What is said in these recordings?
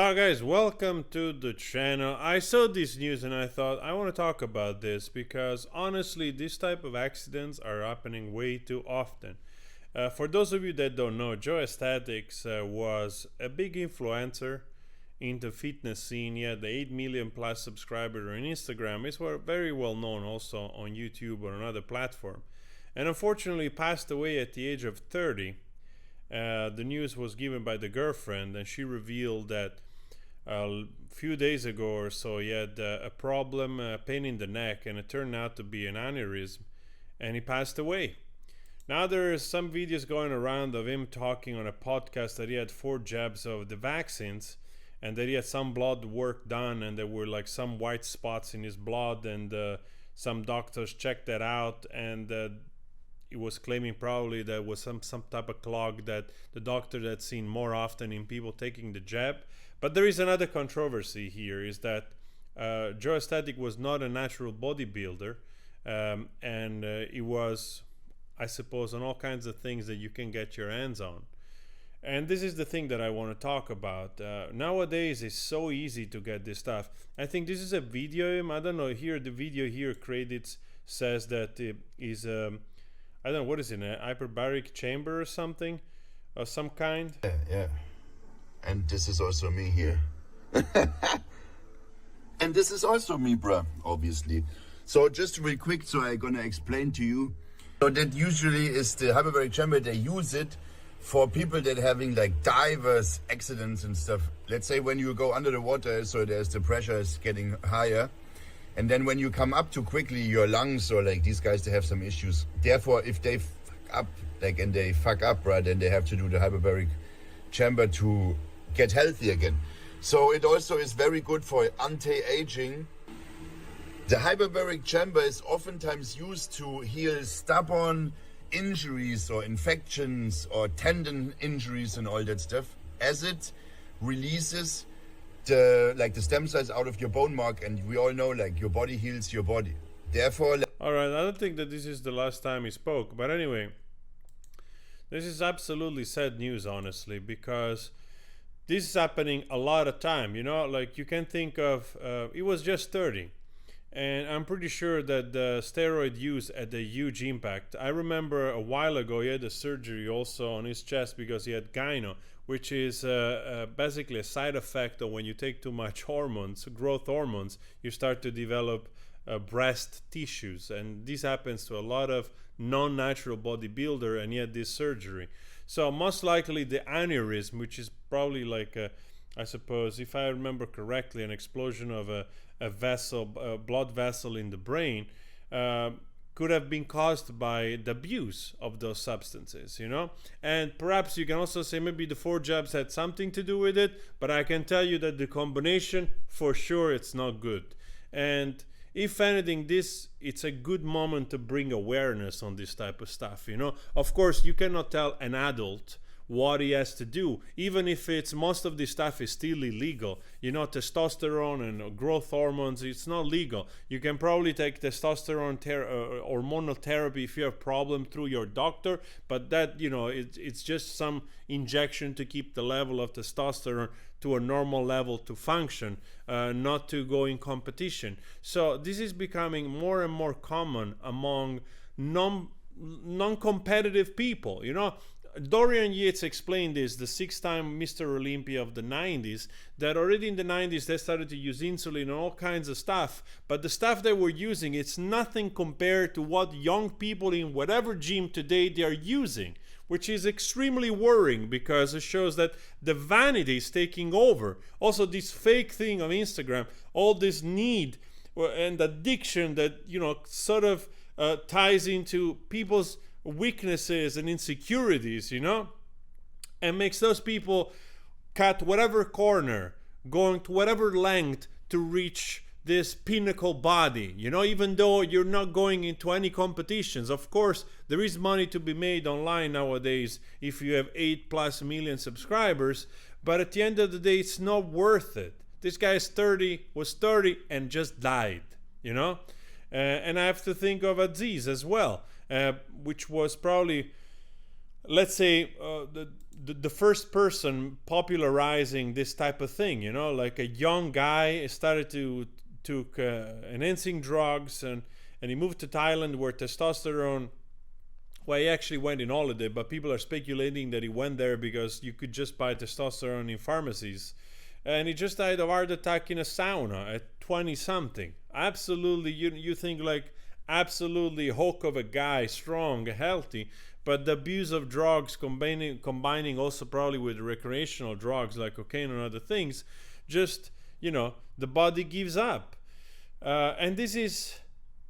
Ciao guys, welcome to the channel. I saw this news and I thought I want to talk about this because honestly this type of accidents are happening way too often. For those of you that don't know, Joesthetics was a big influencer in the fitness scene. He had the 8 million plus subscribers on Instagram. He's very well known also on YouTube or another platform. And unfortunately passed away at the age of 30. The news was given by the girlfriend, and she revealed that a few days ago or so he had a problem, a pain in the neck, and it turned out to be an aneurysm, and he passed away. Now there's some videos going around of him talking on a podcast that he had 4 jabs of the vaccines and that he had some blood work done and there were like some white spots in his blood, and some doctors checked that out, and he was claiming probably that was some type of clog that the doctor had seen more often in people taking the jab. But there is another controversy here, is that Joesthetics was not a natural bodybuilder, and he was, I suppose, on all kinds of things that you can get your hands on. And this is the thing that I want to talk about. Nowadays it's so easy to get this stuff. I think this is a video, I don't know, here the video here credits says that it is I don't know, what is it, a hyperbaric chamber or something of some kind? Yeah. And this is also me here. And this is also me, bruh, obviously. So just real quick, so I'm gonna explain to you. So that usually is the hyperbaric chamber. They use it for people that having like diverse accidents and stuff. Let's say when you go under the water, so there's the pressure is getting higher. And then when you come up too quickly, your lungs, or like these guys, they have some issues. Therefore, if they fuck up, like, and they fuck up, right, then they have to do the hyperbaric chamber to get healthy again. So it also is very good for anti-aging. The hyperbaric chamber is oftentimes used to heal stubborn injuries or infections or tendon injuries and all that stuff, as it releases the stem cells out of your bone marrow, and we all know like your body heals your body. Therefore, all right, I don't think that this is the last time he spoke, but anyway, this is absolutely sad news, honestly, because this is happening a lot of time. You know, like you can think of he was just 30, and I'm pretty sure that the steroid use had a huge impact. I remember a while ago he had a surgery also on his chest because he had gyno, which is basically a side effect of when you take too much hormones, growth hormones, you start to develop breast tissues, and this happens to a lot of non-natural bodybuilder, and he had this surgery. So most likely the aneurysm, which is probably like I suppose, if I remember correctly, an explosion of a vessel, a blood vessel in the brain, could have been caused by the abuse of those substances, you know. And perhaps you can also say maybe the 4 jabs had something to do with it, but I can tell you that the combination, for sure, it's not good. And if anything, it's a good moment to bring awareness on this type of stuff, you know. Of course, you cannot tell an adult what he has to do, even if it's most of this stuff is still illegal, you know. Testosterone and growth hormones, it's not legal. You can probably take testosterone hormonal therapy if you have problem through your doctor, but that, you know, it's just some injection to keep the level of testosterone to a normal level to function, not to go in competition. So this is becoming more and more common among non-competitive people, you know. Dorian Yates explained this, the 6-time Mr. Olympia of the 90s, that already in the 90s they started to use insulin and all kinds of stuff, but the stuff they were using, it's nothing compared to what young people in whatever gym today they are using, which is extremely worrying because it shows that the vanity is taking over. Also this fake thing on Instagram, all this need and addiction that, you know, sort of ties into people's weaknesses and insecurities, you know, and makes those people cut whatever corner, going to whatever length to reach this pinnacle body, you know, even though you're not going into any competitions. Of course, there is money to be made online nowadays if you have 8+ million subscribers, but at the end of the day, it's not worth it. This guy is 30, was 30 and just died, you know. And I have to think of Aziz as well, which was probably let's say the first person popularizing this type of thing, you know, like a young guy started to took enhancing drugs, and he moved to Thailand where testosterone, well, he actually went in holiday, but people are speculating that he went there because you could just buy testosterone in pharmacies. And he just died of heart attack in a sauna at 20 something. Absolutely, you think like absolutely hulk of a guy, strong, healthy, but the abuse of drugs, combining also probably with recreational drugs like cocaine and other things, just, you know, the body gives up. And this is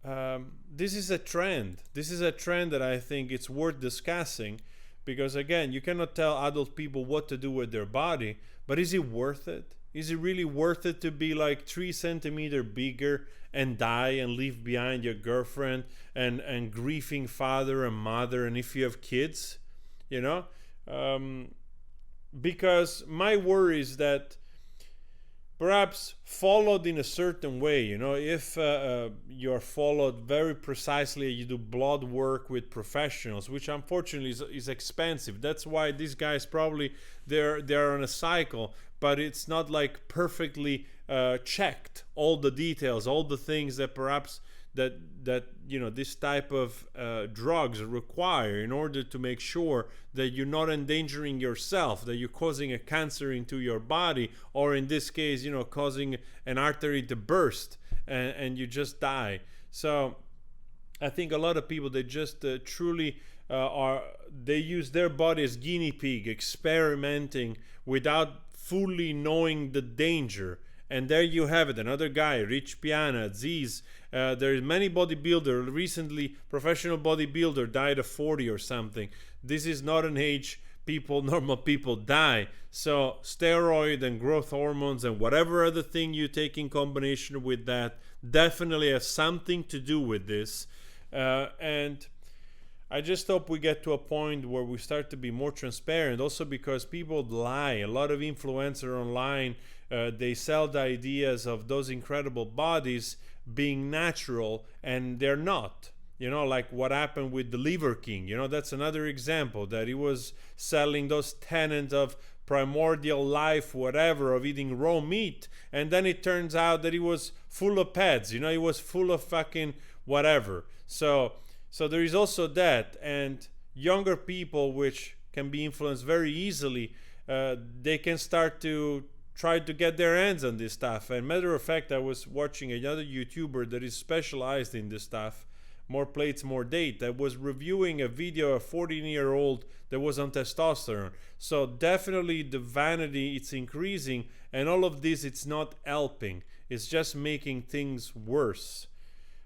a trend. This is a trend that I think it's worth discussing, because again, you cannot tell adult people what to do with their body, but is it worth it? Is it really worth it to be like 3 centimeters bigger and die and leave behind your girlfriend and grieving father and mother, and if you have kids, you know? Because my worry is that perhaps followed in a certain way, you know, if you're followed very precisely, you do blood work with professionals, which unfortunately is expensive. That's why these guys probably they're on a cycle, but it's not like perfectly checked, all the details, all the things that perhaps that you know this type of drugs require in order to make sure that you're not endangering yourself, that you're causing a cancer into your body, or in this case, you know, causing an artery to burst and you just die. So I think a lot of people, they just truly they use their body as guinea pig, experimenting without fully knowing the danger. And there you have it, another guy, Rich Piana, Aziz. There's many bodybuilder. Recently, professional bodybuilder died of 40 or something. This is not an age normal people die. So steroid and growth hormones and whatever other thing you take in combination with that definitely has something to do with this. And I just hope we get to a point where we start to be more transparent, also because people lie. A lot of influencers online, they sell the ideas of those incredible bodies being natural, and they're not. You know, like what happened with the Liver King. You know, that's another example, that he was selling those tenets of primordial life, whatever, of eating raw meat, and then it turns out that he was full of pets. You know, he was full of fucking whatever. So there is also that. And younger people, which can be influenced very easily, they can start to try to get their hands on this stuff. And matter of fact, I was watching another YouTuber that is specialized in this stuff, More Plates, More Date, that was reviewing a video of a 14-year-old that was on testosterone. So definitely the vanity, it's increasing, and all of this, it's not helping. It's just making things worse.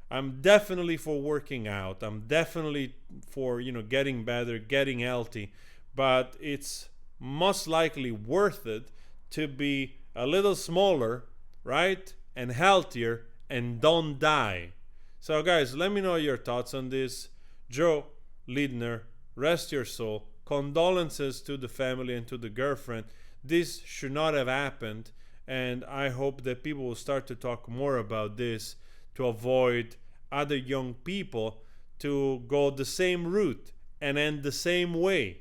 I'm definitely for working out. I'm definitely for, you know, getting better, getting healthy, but it's most likely worth it to be a little smaller, right? And healthier, and don't die. So guys, let me know your thoughts on this. Jo Lindner, rest your soul. Condolences to the family and to the girlfriend. This should not have happened, and I hope that people will start to talk more about this to avoid other young people to go the same route and end the same way.